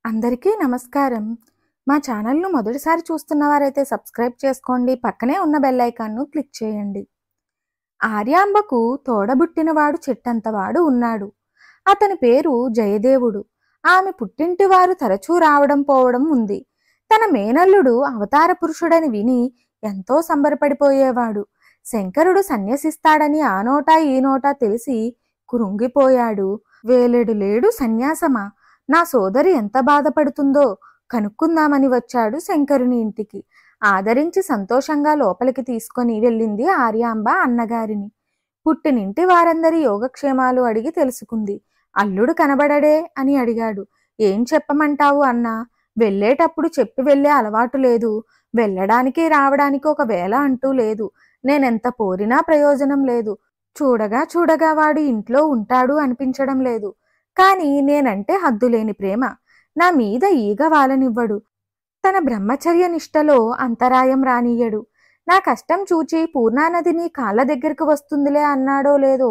అందరికీ నమస్కారం. మా ఛానల్‌ను మొదటిసారి చూస్తున్నవారైతే సబ్స్క్రైబ్ చేసుకోండి. పక్కనే ఉన్న బెల్ ఐకాన్‌ను క్లిక్ చేయండి. ఆర్యాంబకు తోడబుట్టినవాడు చెట్టంతవాడు ఉన్నాడు. అతని పేరు జయదేవుడు. ఆమె పుట్టింటివారు తరచూ రావడం పోవడం ఉంది. తన మేనల్లుడు అవతార పురుషుడని విని ఎంతో సంబరపడిపోయేవాడు. శంకరుడు సన్యసిస్తాడని ఆ నోటా ఈ నోటా తెలిసి కృంగిపోయాడు. వేలెడు లేడు సన్యాసమా, నా సోదరి ఎంత బాధపడుతుందో కనుక్కుందామని వచ్చాడు శంకరుని ఇంటికి. ఆదరించి సంతోషంగా లోపలికి తీసుకొని వెళ్ళింది ఆర్యాంబ అన్నగారిని. పుట్టినింటి వారందరి యోగక్షేమాలు అడిగి తెలుసుకుంది. అల్లుడు కనబడడే అని అడిగాడు. ఏం చెప్పమంటావు అన్నా, వెళ్ళేటప్పుడు చెప్పి వెళ్ళే అలవాటు లేదు, వెళ్ళడానికి రావడానికి ఒక వేళ అంటూ లేదు. నేనెంత పోరినా ప్రయోజనం లేదు. చూడగా చూడగా వాడు ఇంట్లో ఉంటాడు అనిపించడం లేదు. కానీ నేనంటే హద్దులేని ప్రేమ. నా మీద ఈగ వాలనివ్వడు. తన బ్రహ్మచర్య నిష్టలో అంతరాయం రానియ్యడు. నా కష్టం చూచి పూర్ణానది నీ కాళ్ళ దగ్గరకు వస్తుందిలే అన్నాడో లేదో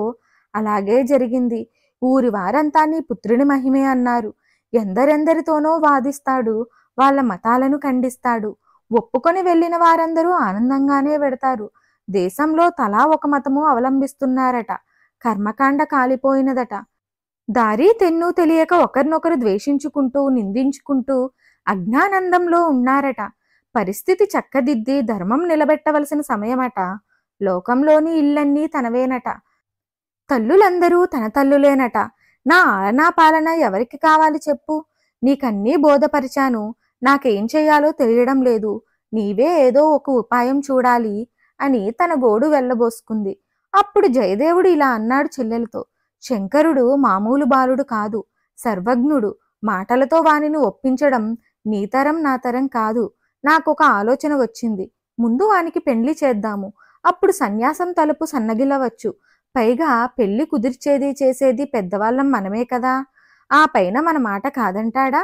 అలాగే జరిగింది. ఊరి వారంతా నీ పుత్రుని మహిమే అన్నారు. ఎందరెందరితోనో వాదిస్తాడు, వాళ్ళ మతాలను ఖండిస్తాడు. ఒప్పుకొని వెళ్ళిన వారందరూ ఆనందంగానే వెడతారు. దేశంలో తలా ఒక మతము అవలంబిస్తున్నారట. కర్మకాండ కాలిపోయినదట. దారి తెన్ను తెలియక ఒకరినొకరు ద్వేషించుకుంటూ నిందించుకుంటూ అజ్ఞానందంలో ఉన్నారట. పరిస్థితి చక్కదిద్ది ధర్మం నిలబెట్టవలసిన సమయమట. లోకంలోని ఇళ్ళన్నీ తనవేనట. తల్లులందరూ తన తల్లులేనట. నా ఆలనా పాలన ఎవరికి కావాలి చెప్పు? నీకన్నీ బోధపరిచాను, నాకేం చెయ్యాలో తెలియడం లేదు. నీవే ఏదో ఒక ఉపాయం చూడాలి అని తన గోడు వెళ్ళబోసుకుంది. అప్పుడు జయదేవుడు ఇలా అన్నాడు చెల్లెలతో. శంకరుడు మామూలు బాలుడు కాదు, సర్వజ్ఞుడు. మాటలతో వానిని ఒప్పించడం నీతరం నాతరం కాదు. నాకొక ఆలోచన వచ్చింది. ముందు వానికి పెండ్లి చేద్దాము. అప్పుడు సన్యాసం తలుపు సన్నగిల్లవచ్చు. పైగా పెళ్లి కుదిర్చేది చేసేది పెద్దవాళ్ళం మనమే కదా. ఆ పైన మన మాట కాదంటాడా?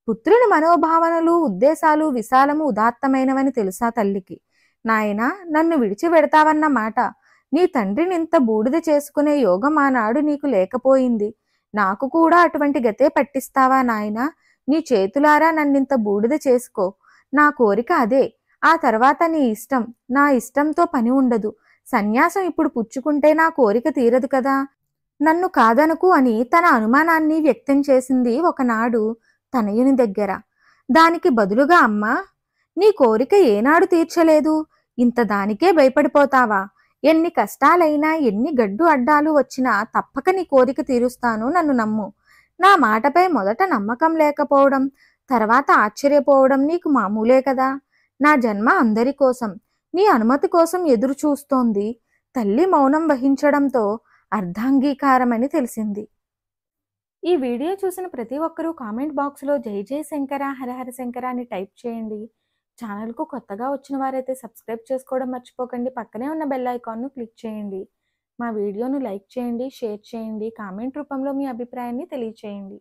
పుత్రుని మనోభావనలు ఉద్దేశాలు విశాలము ఉదాత్తమైనవని తెలుసా తల్లికి. నాయనా, నన్ను విడిచి వెడతావన్న మాట. నీ తండ్రిని ఇంత బూడిద చేసుకునే యోగం ఆనాడు నీకు లేకపోయింది. నాకు కూడా అటువంటి గతే పట్టిస్తావా నాయనా? నీ చేతులారా నన్నింత బూడిద చేసుకో. నా కోరిక అదే. ఆ తర్వాత నీ ఇష్టం. నా ఇష్టంతో పని ఉండదు. సన్యాసం ఇప్పుడు పుచ్చుకుంటే నా కోరిక తీరదు కదా. నన్ను కాదనకు అని తన అనుమానాన్ని వ్యక్తం చేసింది ఒకనాడు తనయుని దగ్గర. దానికి బదులుగా అమ్మా, నీ కోరిక ఏనాడు తీర్చలేదు, ఇంత దానికే భయపడిపోతావా? ఎన్ని కష్టాలైనా ఎన్ని గడ్డు అడ్డాలు వచ్చినా తప్పక నీ కోరిక తీరుస్తాను, నన్ను నమ్ము. నా మాటపై మొదట నమ్మకం లేకపోవడం, తర్వాత ఆశ్చర్యపోవడం నీకు మామూలే కదా. నా జన్మ అందరి కోసం, నీ అనుమతి కోసం ఎదురు చూస్తోంది. తల్లి మౌనం వహించడంతో అర్ధాంగీకారమని తెలిసింది. ఈ వీడియో చూసిన ప్రతి ఒక్కరూ కామెంట్ బాక్స్లో జై జై శంకర, హరహర శంకర అని టైప్ చేయండి. ఛానల్కు కొత్తగా వచ్చిన వారైతే సబ్స్క్రైబ్ చేసుకోవడం మర్చిపోకండి. పక్కనే ఉన్న బెల్ ఐకాన్ను క్లిక్ చేయండి. మా వీడియోను లైక్ చేయండి, షేర్ చేయండి, కామెంట్ రూపంలో మీ అభిప్రాయాన్ని తెలియచేయండి.